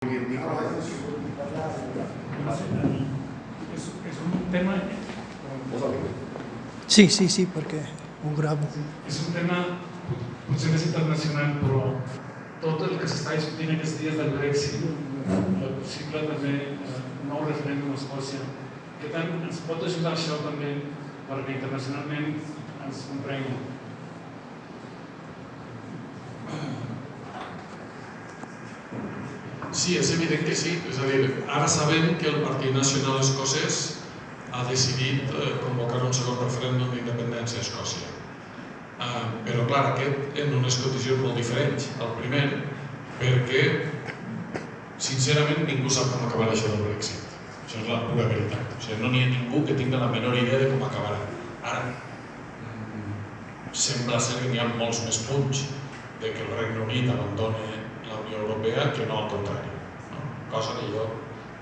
És un tema... Sí, perquè ho gravo. És un tema potser més internacional, però tot el que s'està discutint aquests dies del Brexit, el possible també nou referèndum a Escòcia, què tant ens pot ajudar això també perquè internacionalment ens comprengui? Sí, és evident que sí. És a dir, ara sabem que el Partit Nacional Escocès ha decidit convocar un segon referèndum d'independència a Escòcia. Però, clar, aquest en unes condicions molt diferents. El primer, perquè, sincerament, ningú sap com acabarà això del Brexit. Això és la pura veritat. O sigui, no n'hi ha ningú que tingui la menor idea de com acabarà. Ara, sembla ser que n'hi ha molts més punts de que el Regne Unit abandoni la Unió Europea que no al contrari. Cosa que jo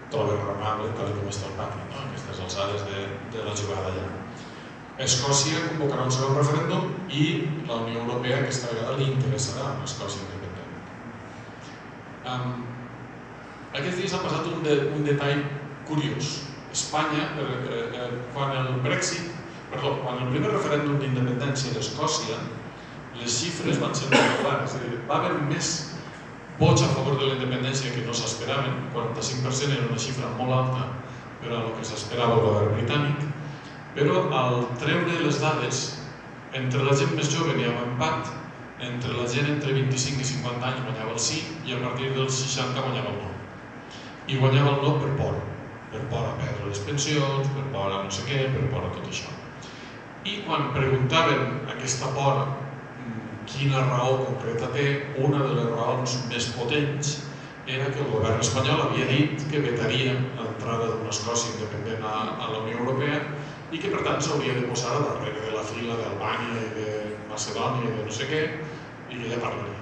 trobo raonable tal com està el pacte, a aquestes alçades de la jugada allà. Escòcia convocarà un segon referèndum i la Unió Europea aquesta vegada li interessarà a Escòcia independent. Aquests dies ha passat un detall curiós. Espanya, quan el primer referèndum d'independència d'Escòcia, les xifres van ser molt clares. Va haver més vots a favor de la independència que no s'esperaven, 45% era una xifra molt alta per a el que s'esperava el govern britànic, però al treure les dades, entre la gent més jove hi havia empat, entre la gent entre 25 i 50 anys guanyava el sí i a partir dels 60 guanyava el no. I guanyava el no per por a perdre les pensions, per por a no sé què, per por a tot això. I quan preguntaven aquesta por quina raó concreta té, una de les raons més potents era que el govern espanyol havia dit que vetaria l'entrada d'una Escòcia independent a la Unió Europea i que per tant s'hauria de posar a darrere de la fila d'Albània i de Macedònia i de no sé què i que ja parlaria.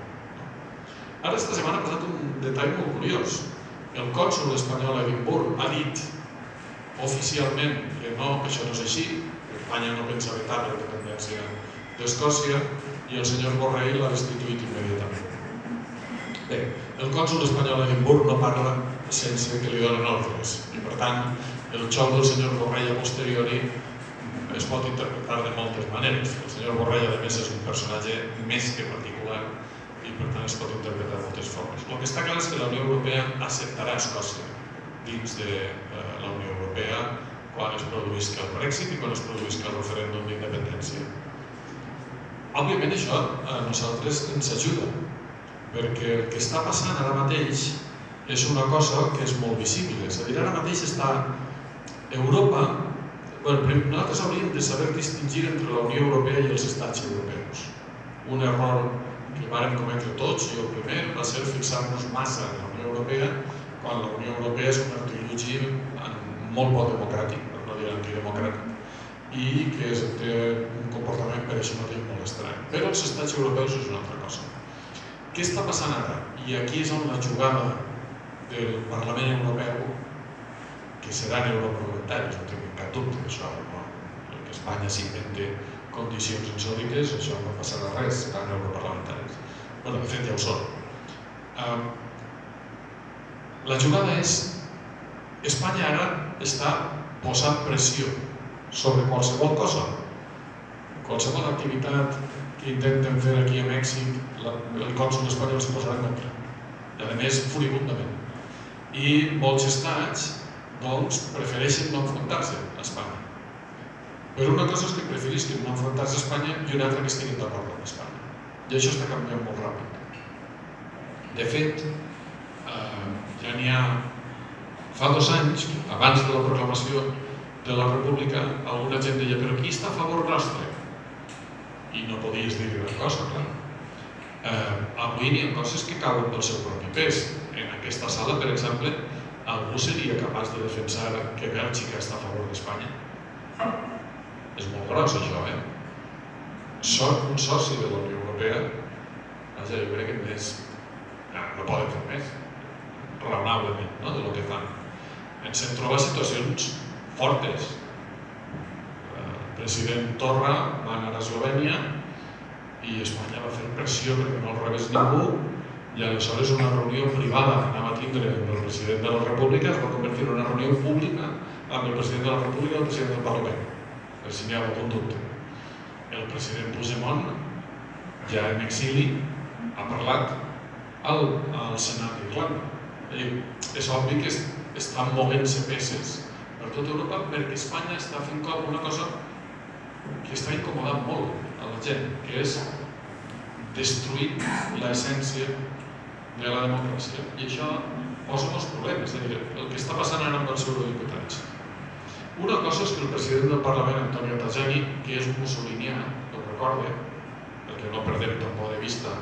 Ara esta setmana ha passat un detall molt curiós. El cònsol espanyol a Edimburg ha dit oficialment que no, que això no és així, que Espanya no pensa vetar la independència d'Escòcia i el senyor Borrell l'ha destituït immediatament. Bé, el cònsol espanyol a Edimburg no parla sense que li donen ordres i per tant el xoc del senyor Borrell a posteriori es pot interpretar de moltes maneres. El senyor Borrell a més és un personatge més que particular i per tant es pot interpretar de moltes formes. El que està clar és que la Unió Europea acceptarà Escòcia dins de la Unió Europea quan es produïsca el Brexit i quan es produïsca el referèndum d'independència. Òbviament això a nosaltres ens ajuda, perquè el que està passant ara mateix és una cosa que és molt visible. És a dir, ara mateix està Europa... Nosaltres hauríem de saber distingir entre la Unió Europea i els estats europeus. Un error que vàrem cometre tots, i el primer va ser fixar-nos massa en la Unió Europea, quan la Unió Europea és un artilugi molt poc democràtic, per no dir antidemocràtic, i que té un comportament per això mateix molt estrany. Però els estats europeus és una altra cosa. Què està passant ara? I aquí és on la jugada del Parlament Europeu, que seran europarlamentaris, no tinc cap dubte d'això, que Espanya s'inventi condicions insòlites, això no passarà res, seran europarlamentaris. Bé, de fet ja ho són. La jugada és, Espanya ara està posant pressió sobre qualsevol cosa, qualsevol activitat que intenten fer aquí a Mèxic, el cònsol espanyol s'hi posarà en contra, i a més furibundament. I molts estats prefereixen no enfrontar-se a Espanya. Però una cosa és que preferisquen no enfrontar-se a Espanya i una altra que estiguin d'acord amb Espanya. I això està canviant molt ràpid. De fet, ja n'hi ha... Fa 2 anys, abans de la proclamació de la República, alguna gent deia però qui està a favor nostre? I no podies dir gran cosa, clar. Avui n'hi ha coses que cauen del seu propi pes. En aquesta sala, per exemple, algú seria capaç de defensar que Bèlgica està a favor d'Espanya? És molt gros, això, Són un soci de la Unió Europea, jo crec que més... No poden fer més, raonablement, del que fan. Ens hem trobat situacions fortes. El president Torra va anar a Eslovènia i Espanya va fer pressió perquè no el rebés ningú, i aleshores una reunió privada que anava a tindre amb el president de la República es va convertir en una reunió pública amb el president de la República i el president del Parlament, per si n'hi ha algun dubte. El president Puigdemont, ja en exili, ha parlat al Senat d'Irlanda. És obvi que estan movent-se peces per tota Europa perquè Espanya està fent una cosa que està incomodant molt a la gent, que és destruir l'essència de la democràcia. I això posa molts problemes. És a dir, el que està passant ara amb els eurodiputats. Una cosa és que el president del Parlament, Antonio Tajani, que és mussolinià, ho recorde, perquè no perdem tampoc de vista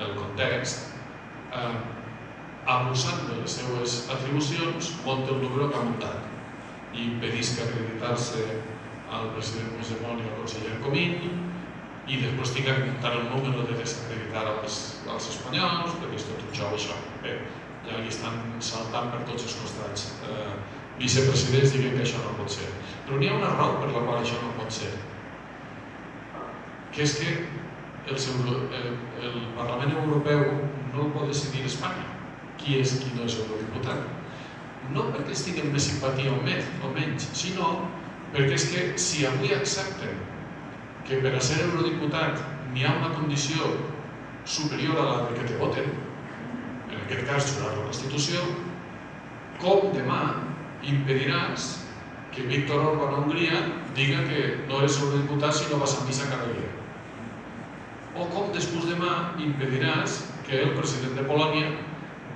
el context, abusant de les seues atribucions, munta el número que ha muntat i impedisca acreditar-se al president Puigdemont i al conseller Comín i després tinc que muntar el número de desacreditar als espanyols, perquè és tot un xou això. Bé, ja li estan saltant per tots els costats. Vicepresidents diuen que això no pot ser. Però n'hi ha una raó per la qual això no pot ser, que és que el Parlament Europeu no el pot decidir Espanya. Qui és qui no és eurodiputat? No perquè es tinguin més simpatia o menys, sinó perquè és que si avui accepten que per a ser eurodiputat n'hi ha una condició superior a la que te voten, en aquest cas jurar la Constitució, com demà impediràs que Víctor Orbán a Hongria diga que no eres eurodiputat si no vas a missa cada dia? O com després demà impediràs que el president de Polònia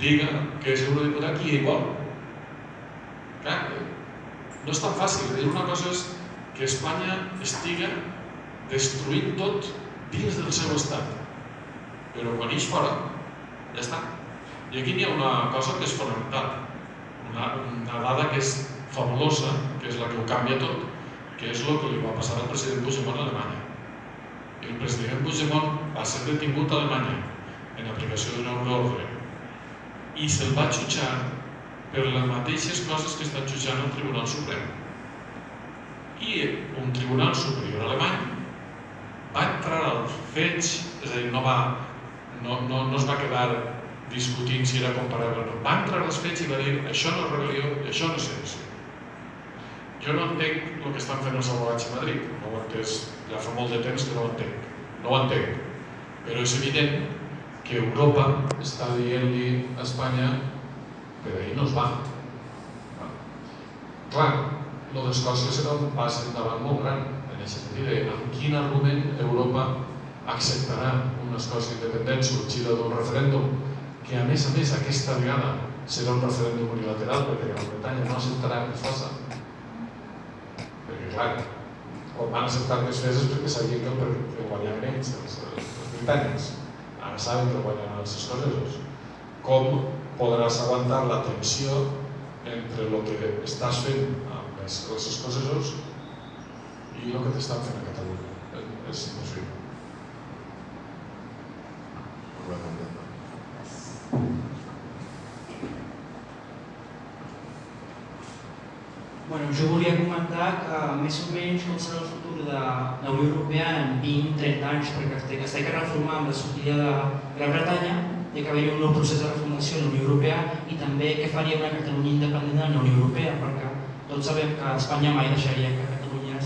diga que és eurodiputat qui ell vol? Clar, no és tan fàcil. Una cosa és que Espanya estiga destruint tot dins del seu estat, però quan ix fora, ja està. I aquí n'hi ha una cosa que és fonamental, una dada que és fabulosa, que és la que ho canvia tot, que és el que li va passar al president Puigdemont a Alemanya. El president Puigdemont va ser detingut a Alemanya en aplicació d'una ordre i se'l va jutjar per les mateixes coses que està jutjant el Tribunal Suprem. I un tribunal superior alemany va entrar als fets, és a dir, no es va quedar discutint si era comparable o no. Va entrar als fets i va dir això no és rebel·lió, això no és sedició. Jo no entenc el que estan fent els advocats a Madrid, no ho he entès, ja fa molt de temps que no ho entenc, però és evident que Europa està dient-li a Espanya que d'ahir no es va. Clar, el d'Escòcia serà un pas endavant molt gran, en aquest sentit, amb quin argument Europa acceptarà una Escòcia independent sorgida d'un referèndum que, a més, aquesta vegada serà un referèndum unilateral, perquè Gran Bretanya no acceptarà que es faça. Perquè, clar, quan van acceptar que es fes és perquè sabien que el guanyaven ells, els britànics. Ara saben que el guanyaran els escocesos. Com podràs aguantar la tensió entre el que estàs fent amb els escocesos i el que t'estan fent a Catalunya? És impossible. Bueno, jo volia comentar que més o menys com serà el futur de la Unió Europea en 20-30 anys, perquè es té que reformar amb la sortida de Gran Bretanya, té que haver-hi un nou procés de reformació en la Unió Europea i també què faria una Catalunya independent de la Unió Europea, perquè tots sabem que Espanya mai deixaria que Catalunya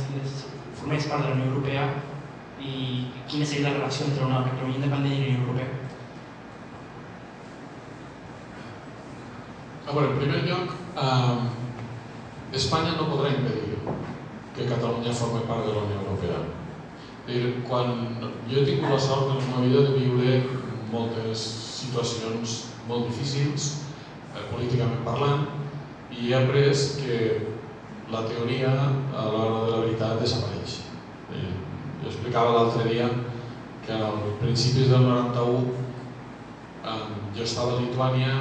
formés part de la Unió Europea i quina seria la relació entre una Catalunya independent i la Unió Europea. A veure, en primer lloc, Espanya no podrà impedir que Catalunya formi part de la Unió Europea. Quan jo he tingut la sort en la meva vida de viure moltes situacions molt difícils, políticament parlant, i he après que la teoria a l'hora de la veritat desapareix. Jo explicava l'altre dia que als principis del 91 jo estava a Lituània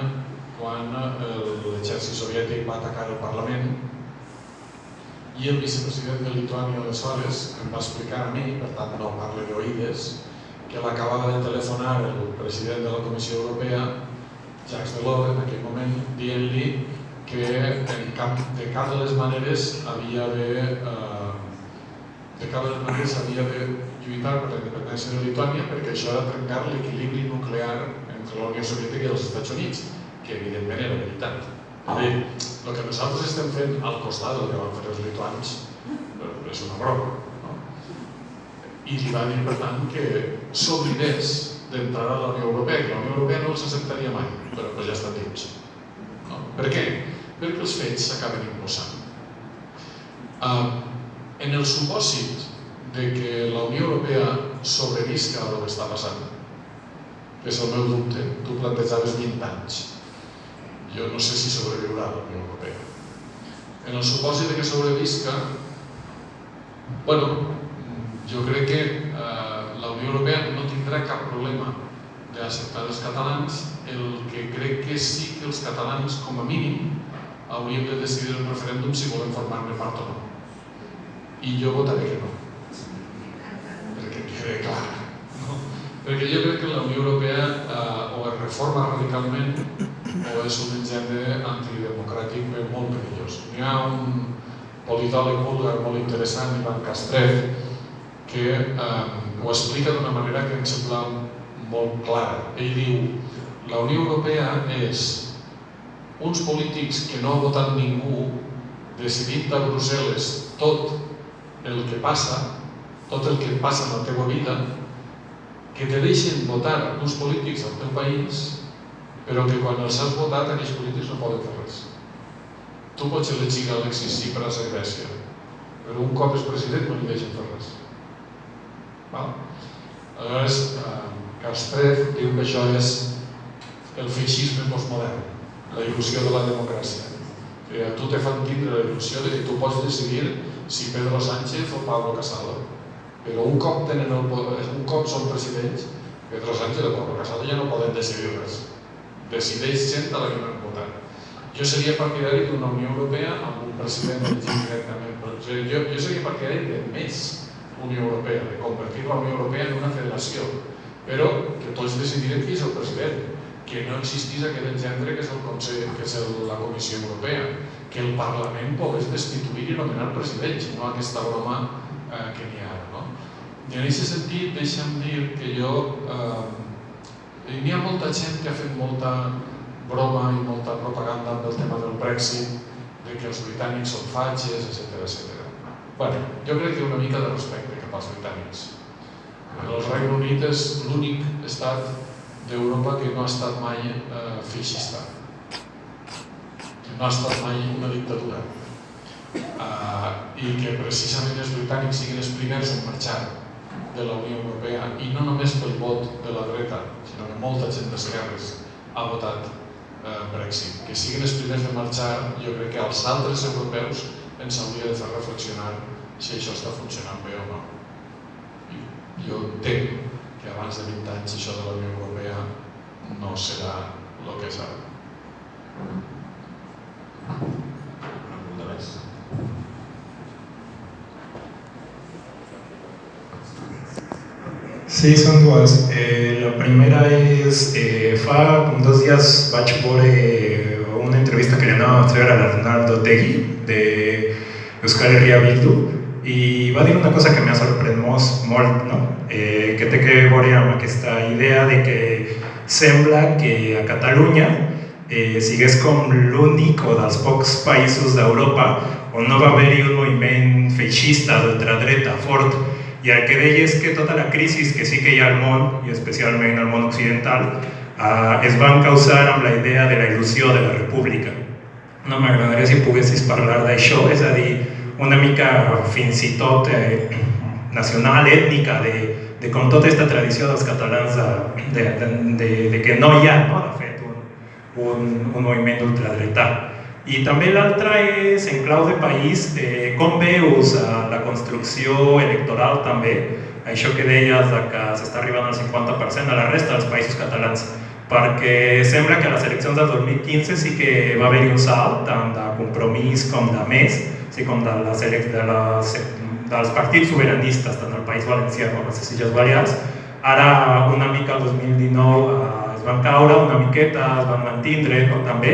quan l'exèrcit soviètic va atacar el Parlament i el vicepresident de Lituània aleshores em va explicar a mi, per tant no parle d'oïdes, que l'acabava de telefonar el president de la Comissió Europea, Jacques Delors, en aquell moment, dient-li que de cap de les maneres havia de lluitar per la independència de Lituània perquè això era trencar l'equilibri nuclear en entre la Unió Soviètica i els Estats Units, que evidentment era veritat. És a dir, el que nosaltres estem fent al costat del que van fer els lituans és una broma, no? I li va dir, per tant, que s'oblidés d'entrar a la Unió Europea, que la Unió Europea no els acceptaria mai, però ja estan dins. No? Per què? Perquè els fets s'acaben imposant. En el supòsit de que la Unió Europea sobrevisca a el que està passant, que és el meu dubte, tu plantejaves 20 anys. Jo no sé si sobreviurà la Unió Europea. En el supòsit de que sobrevisca, bueno, jo crec que la Unió Europea no tindrà cap problema d'acceptar els catalans. El que crec que sí que els catalans, com a mínim, hauríem de decidir en referèndum si volen formar-ne part o no. I jo votaré que no. Perquè em quede clar. No? Perquè jo crec que la Unió Europea o es reforma radicalment o és un engendre antidemocràtic molt perillós. Hi ha un politòleg búlgar molt interessant, Ivan Kastrev, que ho explica d'una manera que em sembla molt clara. Ell diu: la Unió Europea és uns polítics que no ha votat ningú decidint a Brussel·les tot el que passa en la teva vida, que te deixen votar uns polítics al teu país, però que quan els has votat aquells polítics no poden fer res. Tu pots elegir Alexis Tsipras a Grècia, però un cop és president no li deixen fer res. Aleshores, Kastrev diu que això és el feixisme postmodern, la il·lusió de la democràcia. A tu te fan tindre la il·lusió de que tu pots decidir si Pedro Sánchez o Pablo Casado, però un cop són presidents, Pedro Sánchez o Pablo Casado ja no poden decidir res. Decideix gent a la que no han votat. Jo seria partidari d'una Unió Europea amb un president elegit directament. Jo seria partidari de més Unió Europea, de convertir la Unió Europea en una federació, però que tots decidirem qui és el president, que no existís aquest engendre que és el Consell, que és la Comissió Europea, que el Parlament pogués destituir i nomenar presidents, no aquesta broma que n'hi ha ara. No? I en aquest sentit, deixa'm dir que n'hi ha molta gent que ha fet molta broma i molta propaganda amb el tema del Brexit, de que els britànics són fatxes, etc. Bueno, jo crec que una mica de respecte cap als britànics. El Regne Unit és l'únic estat d'Europa que no ha estat mai feixista, que no ha estat mai una dictadura, i que precisament els britànics siguin els primers en marxar de la Unió Europea, i no només pel vot de la dreta, sinó que molta gent d'esquerres ha votat Brexit. Que siguin els primers de marxar, jo crec que als altres europeus ens hauria de fer reflexionar si això està funcionant bé o no. Jo entenc que abans de 20 anys això de la Unió Europea no serà el que és ara. Una pregunta més. Sí, son dues. La primera és, fa com 2 dies vaig veure una entrevista que li anava a fer a l'Arnaldo Otegi de Euskal Herria Bildu, i va dir una cosa que m'ha sorprès molt, no? Que té que veure amb aquesta idea de que sembla que a Catalunya sigués com l'únic o dels pocs països d'Europa on no va haver-hi un moviment feixista d'ultradreta fort, i el que deia és que tota la crisi que sí que hi ha al món, i especialment al món occidental, es van causar amb la idea de la il·lusió de la república. No m'agradaria si poguessis parlar d'això, és a dir, una mica fins i tot nacional, ètnica, de com tota aquesta tradició dels catalans de que no hi ha, no, de fet, un moviment d'ultradretà. I també l'altra és, en clau de país, com veus la construcció electoral també, això que deies que s'està arribant al 50% a la resta dels països catalans, perquè sembla que a les eleccions del 2015 sí que va haver-hi un salt, tant de Compromís com de Més, com dels partits sobiranistes, tant al País Valencià com a les Illes Balears. Ara, una mica el 2019 es van caure, una miqueta es van mantindre, no, també,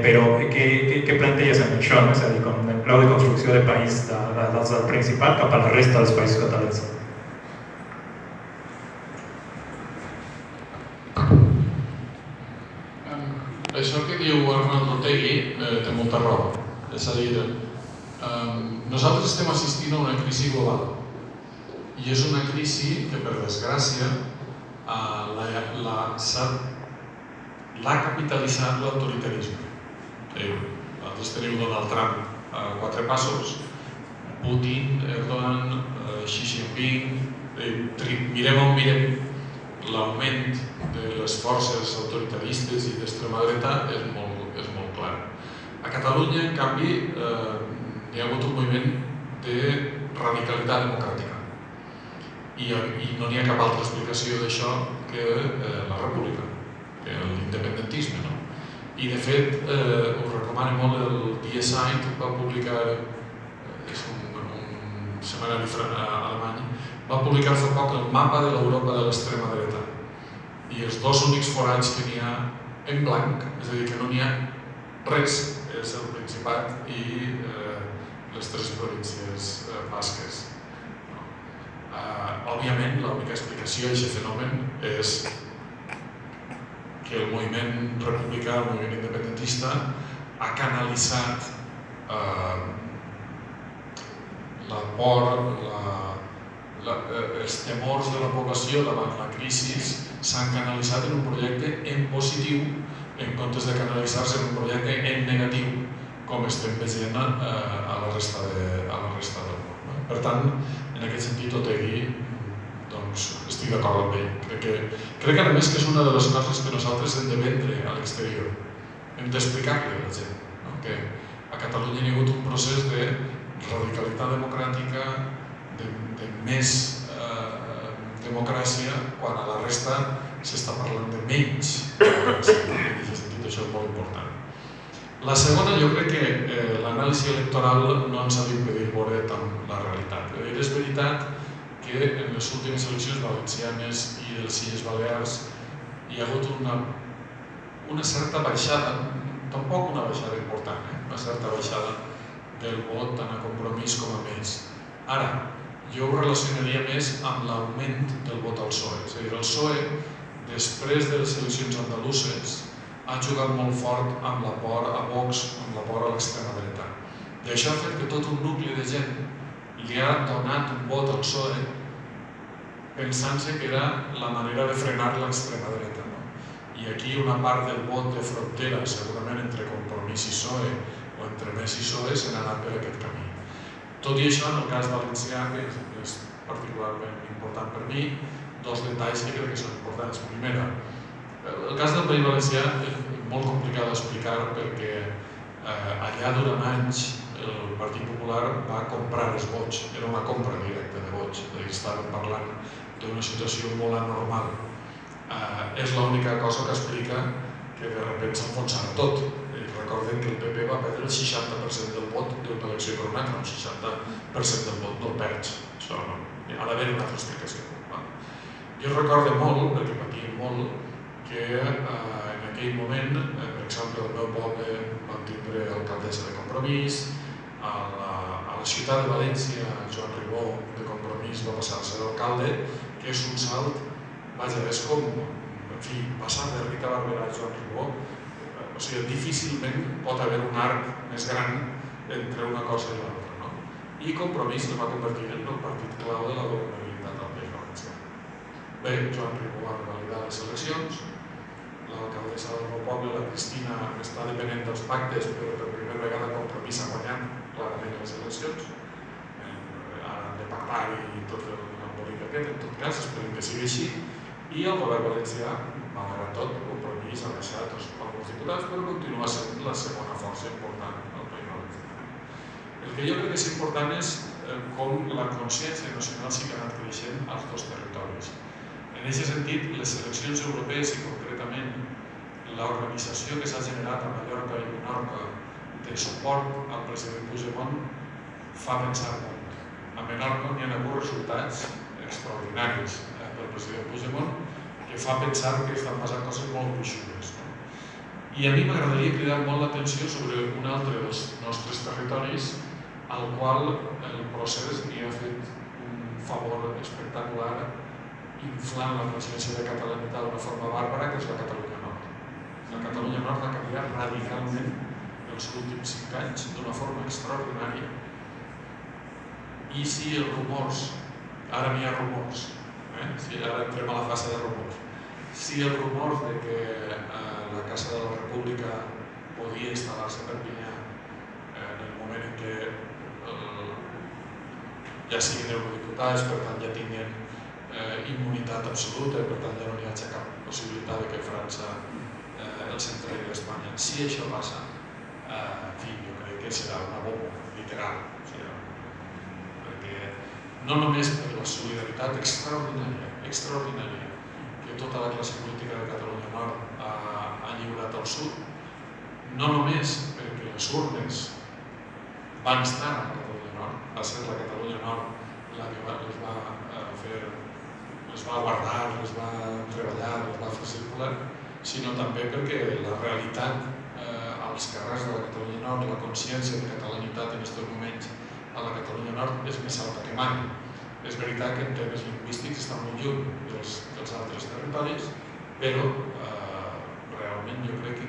però què planteges en això? No? És a dir, com en clau de construcció de país del Principat cap a la resta dels països catalans. Otegi té molta raó. És a dir, nosaltres estem assistint a una crisi global i és una crisi que, per desgràcia, l'ha capitalitzat l'autoritarisme. Vosaltres teniu Donald Trump a 4 passos, Putin, Erdogan, Xi Jinping, mirem on mirem, l'augment de les forces autoritaristes i d'extrema dreta és molt clar. A Catalunya, en canvi, hi ha hagut un moviment de radicalitat democràtica i no n'hi ha cap altra explicació d'això que la república, que l'independentisme. I de fet, us recomano molt el DSI, que va publicar, és un setmanari alemany, va publicar fa poc el mapa de l'Europa de l'extrema dreta. I els 2 únics forats que n'hi ha en blanc, és a dir, que no n'hi ha res, és el Principat i les 3 províncies basques. Òbviament, l'única explicació d'aquest fenomen és que el moviment republicà, el moviment independentista, ha canalitzat la por, els temors de la població davant la crisi s'han canalitzat en un projecte en positiu en comptes de canalitzar-se en un projecte en negatiu, com estem veient a la resta del món. Per tant, en aquest sentit, Otegi, estic d'acord amb ell. Crec a més que és una de les coses que nosaltres hem de vendre a l'exterior. Hem d'explicar-li a la gent que a Catalunya hi ha hagut un procés de radicalitat democràtica, de més democràcia, quan a la resta s'està parlant de menys democràcia. En aquest sentit, això és molt important. La segona, jo crec que l'anàlisi electoral no ens ha d'impedir veure tant la realitat. És veritat que en les últimes eleccions valencianes i de les Illes Balears hi ha hagut una certa baixada, tampoc una baixada important, una certa baixada del vot tant a Compromís com a Més. Ara, jo ho relacionaria més amb l'augment del vot al PSOE. És a dir, el PSOE, després de les eleccions andaluses, ha jugat molt fort amb la por a Vox, amb la por a l'extrema dreta. I això ha fet que tot un nucli de gent li ha donat un vot al PSOE pensant-se que era la manera de frenar l'extrema dreta. I aquí una part del vot de frontera, segurament entre Compromís i PSOE o entre Més i PSOE, se n'ha anat per aquest camí. Tot i això, en el cas valencià, que és particularment important per mi, 2 detalls que crec que són importants. Primera, el cas del País Valencià és molt complicat d'explicar perquè allà durant anys el Partit Popular va comprar els vots, era una compra directa de vots, estàvem parlant d'una situació molt anormal. És l'única cosa que explica que de sobte s'enfonsarà tot. Recordem que el PP va perdre el 60% del vot d'una elecció per una altra, un 60% del vot no el perds. Això no, ha d'haver una altra explicació. Jo recordo molt, perquè patíem molt, que en aquell moment, per exemple, el meu poble va tindre alcaldessa de Compromís, a la ciutat de València, Joan Ribó de Compromís va passar a ser alcalde, que és un salt, vaja, és com, en fi, passar de Rita Barberà a Joan Ribó, o sigui, difícilment pot haver un arc més gran entre una cosa i l'altra. I Compromís es va convertir en el partit clau de la governabilitat del País Valencià. Bé, Joan Ribó va revalidar les eleccions, l'alcaldessa del meu poble, la Cristina, està depenent dels pactes, però per primera vegada Compromís ha guanyat clarament les eleccions. Ara han de pactar i tot l'embolic aquest, en tot cas, esperem que sigui així. I el govern valencià, malgrat tot, Compromís ha deixat alguns diputats, però continua sent la segona força important del País Valencià. El que jo crec que és important és com la consciència nacional sí que ha anat creixent als 2 territoris. En aquest sentit, les eleccions europees i concretament l'organització que s'ha generat a Mallorca i Menorca de suport al president Puigdemont fa pensar molt. A Menorca n'hi ha hagut resultats extraordinaris del president Puigdemont que fa pensar que estan passant coses molt gruixudes. I a mi m'agradaria cridar molt l'atenció sobre un altre dels nostres territoris al qual el procés li ha fet un favor espectacular inflant la consciència de catalanitat d'una forma bàrbara, que és la Catalunya Nord. La Catalunya Nord ha canviat radicalment els últims 5 anys d'una forma extraordinària. I si els rumors, ara n'hi ha rumors, si ara entrem a la fase de rumors, si els rumors de que la Casa de la República podia instal·lar-se a Perpinyà en el moment en què ja siguin eurodiputats, per tant ja tinguin immunitat absoluta i per tant ja no hi hagi cap possibilitat de que França els entregui a Espanya. Si això passa, en fi, jo crec que serà una bomba, literal. Perquè no només per la solidaritat extraordinària que tota la classe política de Catalunya Nord ha lliurat al sud, no només perquè les urnes van estar a Catalunya Nord, va ser la Catalunya Nord la que les va guardar, les va treballar, les va fer circular, sinó també perquè la realitat als carrers de la Catalunya Nord, la consciència de catalanitat en aquests moments a la Catalunya Nord és més alta que mai. És veritat que en temes lingüístics està molt lluny dels altres territoris, però realment jo crec que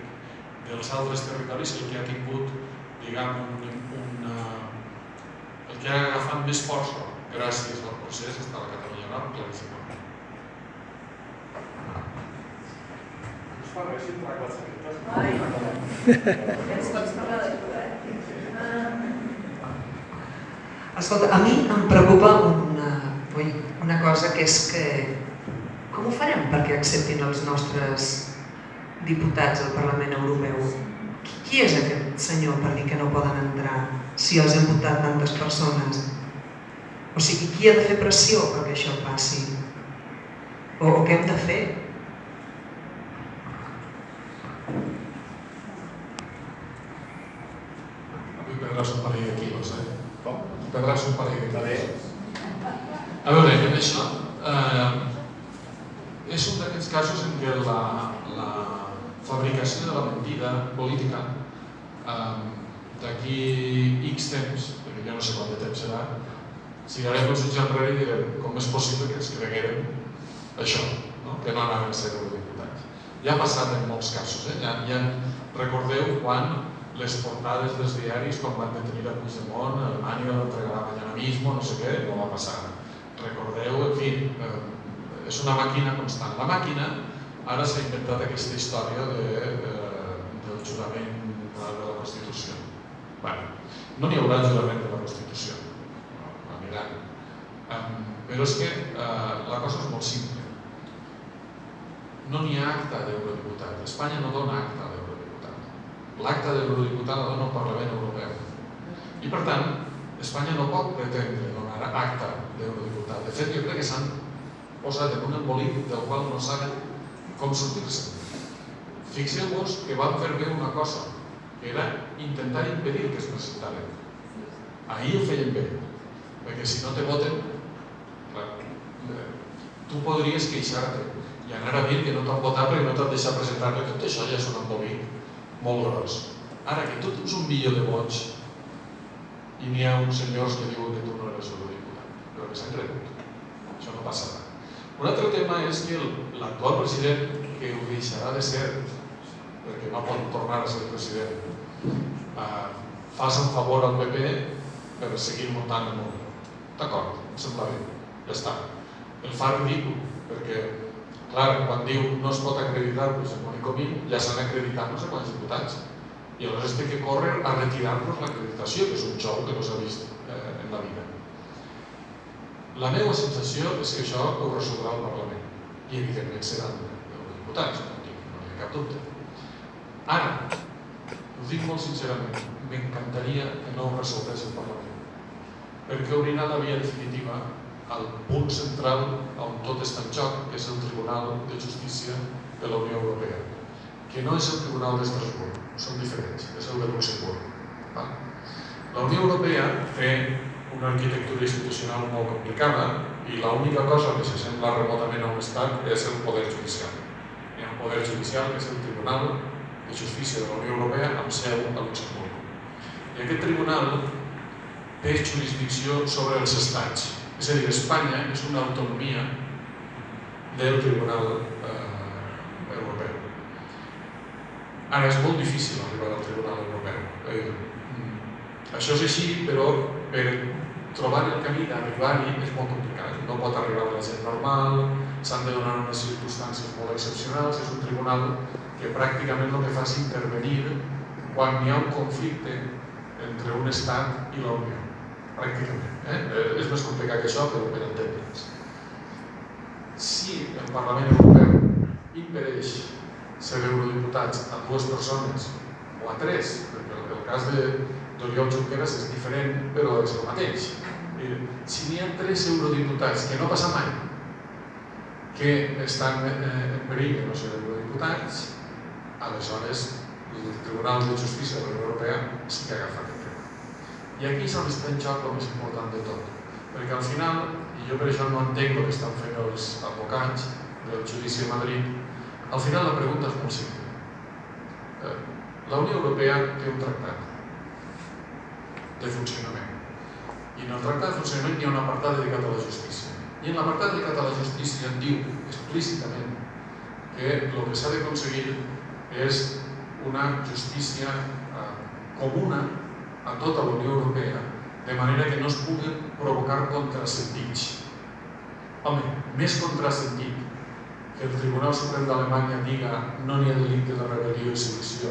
dels altres territoris el que ha tingut, diguem, el que ha agafat més força gràcies al procés està la Catalunya Nord, claríssimament. Us fa res si em trec les saquetes? Ai, ens pots parlar de tu, Escolta, a mi em preocupa una cosa, que és que com ho farem perquè acceptin els nostres diputats al Parlament Europeu? Qui és aquest senyor per dir que no poden entrar si els han votat tantes persones? O sigui, qui ha de fer pressió perquè això passi? O què hem de fer? Avui perdràs un parell de quilos, Com? Perdràs un parell de quilos. A veure, en això és un d'aquests casos en què la fabricació de la mentida política d'aquí X temps, perquè jo no sé quant de temps serà, si anem els anys enrere i direm com és possible que ens creguérem això, que no anaven a ser eurodiputats. Ja ha passat en molts casos, ja recordeu quan les portades dels diaris, quan van detenir a Puigdemont, Alemanya l'entregarà mañana mismo, no sé què, no va passar. Recordeu, en fi, és una màquina constant. La màquina, ara s'ha inventat aquesta història del jurament de la Constitució. Bé, no n'hi haurà jurament de la Constitució, aniran. Però és que la cosa és molt simple. No n'hi ha acta d'eurodiputat. Espanya no dona acta d'eurodiputat. L'acta d'eurodiputat la dona el Parlament Europeu. I per tant, Espanya no pot pretendre donar acta d'eurodiputat. De fet, jo crec que s'han posat en un embolic del qual no saben com sortir-se. Fixeu-vos que van fer bé una cosa, que era intentar impedir que es presentaren. Ahir ho feien bé, perquè si no te voten, tu podries queixar-te i anar a dir que no t'han votat perquè no t'han deixat presentar-te. Tot això ja és un embolic molt gros. Ara que tu tens un milió de vots i n'hi ha uns senyors que diuen que tu no eres eurodiputat, però que s'han cregut. Això no passarà. Un altre tema és que l'actual president, que ho deixarà de ser, perquè no pot tornar a ser president, fas un favor al PP per seguir muntant el món. D'acord, em sembla bé, ja està. El fa ridícul, perquè, clar, quan diu no es pot acreditar Puigdemont i Comín, ja s'han acreditat no sé quants diputats. I aleshores té que córrer a retirar-nos l'acreditació, que és un xou que no s'ha vist en la vida. La meva sensació és que això ho resoldrà el Parlament. I evidentment seran diputats, no hi ha cap dubte. Ara, ho dic molt sincerament, m'encantaria que no ho resolgués el Parlament, perquè obrirà la via definitiva al punt central on tot està en joc, que és el Tribunal de Justícia de la Unió Europea, que no és el Tribunal d'Estrasburg, són diferents, és el de Luxemburg. La Unió Europea té una arquitectura institucional molt complicada i l'única cosa que s'assembla remotament a un estat és el poder judicial. Hi ha un poder judicial que és el Tribunal de Justícia de la Unió Europea amb seu a Luxemburg. I aquest tribunal té jurisdicció sobre els estats. És a dir, Espanya és una autonomia del Tribunal Europeu. Ara és molt difícil arribar al Tribunal Europeu. Això és així, però per trobar el camí d'arribar-hi és molt complicat. No pot arribar la gent normal, s'han de donar unes circumstàncies molt excepcionals, és un tribunal que pràcticament el que fa és intervenir quan hi ha un conflicte entre un estat i la Unió, pràcticament. És més complicat que això, però per entendre'ns. Si el Parlament Europeu impedeix ser eurodiputats a 2 persones o a 3, perquè el cas d'Oriol Junqueras és diferent, però és el mateix. Si n'hi ha 3 eurodiputats, que no passa mai, que estan en perill de no ser eurodiputats, aleshores el Tribunal de Justícia de la Unió Europea sí que agafa aquest tema. I aquí és on està en joc el més important de tot, perquè al final, i jo per això no entenc el que estan fent els advocats del judici de Madrid, al final la pregunta és molt simple. La Unió Europea té un tractat de funcionament. I en el tractat de funcionament hi ha un apartat dedicat a la justícia. I en l'apartat dedicat a la justícia diu explícitament que el que s'ha d'aconseguir és una justícia comuna a tota la Unió Europea, de manera que no es pugui provocar contrasentits. Home, més contrasentit que el Tribunal Suprem d'Alemanya diga no n'hi ha delicte de rebel·lió i sedició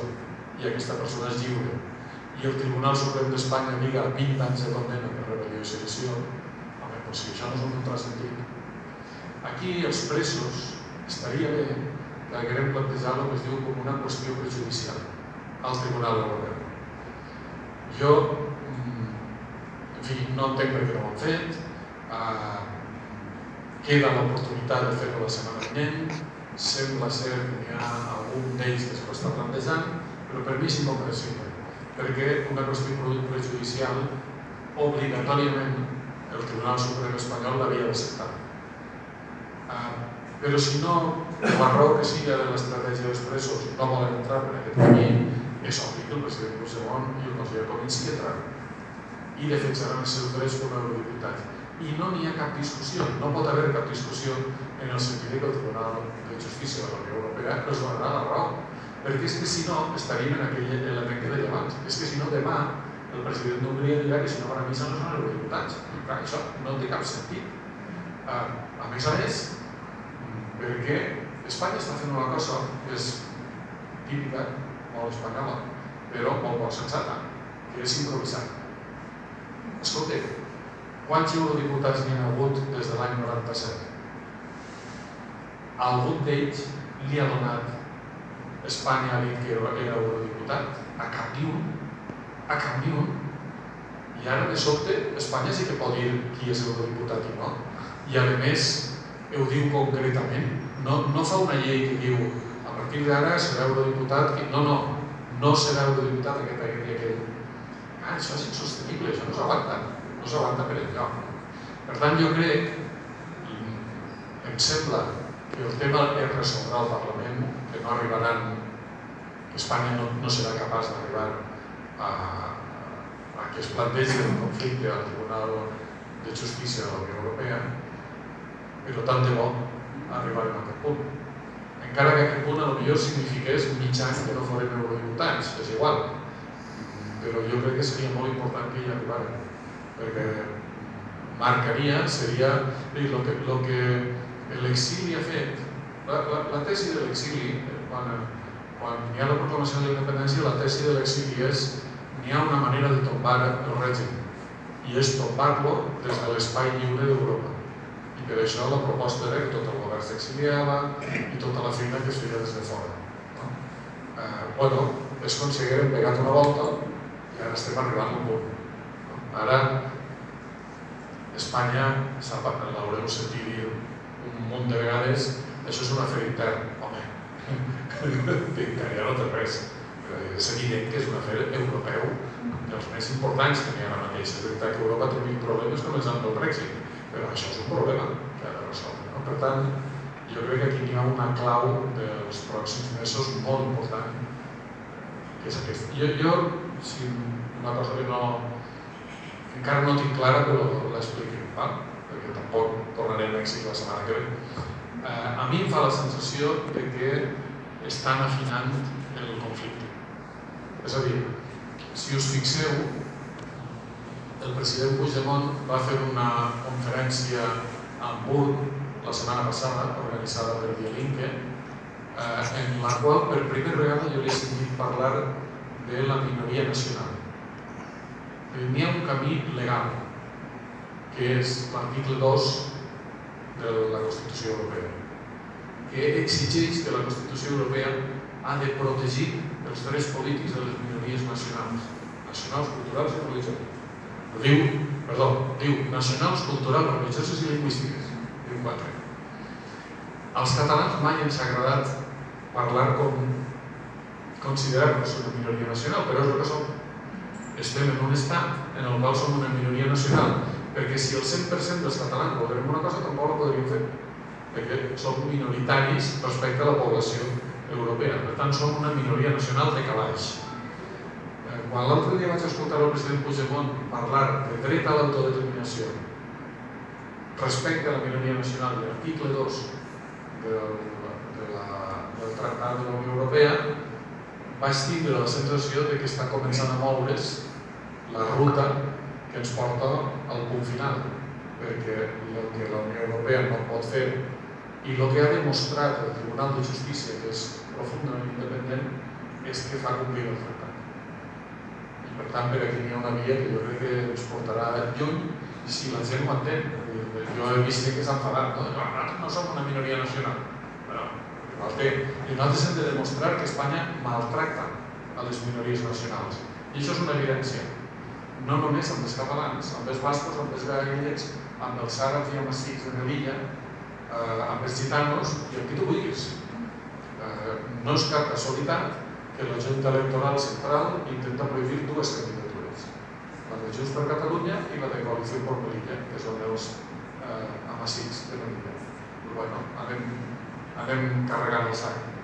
i aquesta persona és lliure, i el Tribunal Suprem d'Espanya diga 20 anys de condemna per rebel·lió i sedició, home, doncs si això no és un contrasentit. Aquí els presos estaria bé que haguem plantejat el que es diu com una qüestió prejudicial al Tribunal Europeu. Jo, en fi, no entenc per què no ho han fet, queda l'oportunitat de fer-ho la setmana vinent, sembla ser que n'hi ha algun d'ells que s'ho està plantejant, però per mi és incomprensible, perquè una qüestió prejudicial obligatòriament el Tribunal Suprem espanyol l'havia d'acceptar. Però si no, la raó que sigui de l'estratègia dels presos no volen entrar per aquest camí, és obvi que el president Puigdemont i el conseller Comín sí que entraran i defensaran els seus drets com a eurodiputats. I no n'hi ha cap discussió, no pot haver cap discussió en el sentit que el Tribunal de Justícia de la Unió Europea els donarà la raó. Perquè és que si no, estaríem en aquell element que deia abans. És que si no, demà el president d'Hongria dirà que si no van a missa no són eurodiputats. Clar, això no té cap sentit. A més, perquè Espanya està fent una cosa que és típica, molt espanyola, però molt poc sensata, que és improvisar. Escolta, quants eurodiputats n'hi ha hagut des de l'any 97? Algun d'ells li ha donat Espanya ha dit que era eurodiputat? A cap ni un. A cap ni un. I ara, de sobte, Espanya sí que pot dir qui és eurodiputat i no. I a més, ho diu concretament. No fa una llei que diu a partir d'ara serà eurodiputat. No serà eurodiputat aquest i aquell. Això és insostenible, això no s'aguanta. No s'aguanta per enlloc. Per tant, jo crec, em sembla que el tema es resoldrà al Parlament, que no arribaran, que Espanya no serà capaç d'arribar a que es plantegi el conflicte al Tribunal de Justícia de la Unió Europea, però tant de bo arribarem a aquest punt. Encara que aquest punt potser signifiqués mig any que no fórem eurodiputats, és igual, però jo crec que seria molt important que hi arribarem, perquè marcaria, seria el que l'exili ha fet. La tesi de l'exili, quan hi ha la proclamació de la independència, la tesi de l'exili és n'hi ha una manera de tombar el règim, i és tombar-lo des de l'espai lliure d'Europa. I per això la proposta era que tot el govern s'exiliava i tota la feina que es feia des de fora. És com si haguérem pegat una volta i ara estem arribant al punt. Ara, Espanya, l'haureu sentit dir un munt de vegades, això és un afer intern. Home, ja no té res. És evident que és un afer europeu dels més importants que n'hi ha ara mateix. És veritat que Europa té 1000 problemes començant pel Brexit, però això és un problema que ha de resoldre. Per tant, jo crec que aquí hi ha una clau dels pròxims mesos molt important, que és aquesta. Jo, una cosa que encara no tinc clara, però l'expliqui, perquè tampoc tornarem a Mèxic la setmana que ve. A mi em fa la sensació que estan afinant el conflicte. És a dir, si us fixeu, el president Puigdemont va fer una conferència a Hamburg la setmana passada, organitzada per Die Linke, en la qual per primera vegada jo li he sentit parlar de la minoria nacional. N'hi ha un camí legal, que és l'article 2 de la Constitució Europea, que exigeix que la Constitució Europea ha de protegir els drets polítics de les minories nacionals, culturals i religioses. Diu nacionals, culturals, religioses i lingüístiques, diu 4. Als catalans mai ens ha agradat parlar com considerar-nos una minoria nacional, però és el que som. Estem en un estat en el qual som una minoria nacional, perquè si el 100% dels catalans volguem una cosa, tampoc la podríem fer, perquè som minoritaris respecte a la població europea. Per tant, som una minoria nacional de calaix. Quan l'altre dia vaig escoltar el president Puigdemont parlar de dret a l'autodeterminació respecte a la minoria nacional de l'article 2 del Tractat de la Unió Europea, vaig tindre la sensació que està començant a moure's la ruta que ens porta al punt final, perquè el que la Unió Europea no pot fer i el que ha demostrat el Tribunal de Justícia, que és profundament independent, és que fa complir el tractat. I per tant, per aquí hi ha una via que jo crec que ens portarà lluny si la gent ho entén. Jo he vist que s'ha enfadat, nosaltres no som una minoria nacional. I nosaltres hem de demostrar que Espanya maltracta a les minories nacionals. I això és una evidència. No només amb els catalans, amb els bascos, amb els gallecs, amb els àrabs i amazics de Melilla, amb els gitanos i amb qui tu vulguis. No és cap casualitat que la Junta Electoral Central intenta prohibir dues candidatures, la de Junts per Catalunya i la de Coalició per Melilla, que són els amazics de Melilla. Però bueno, anem carregant el sac.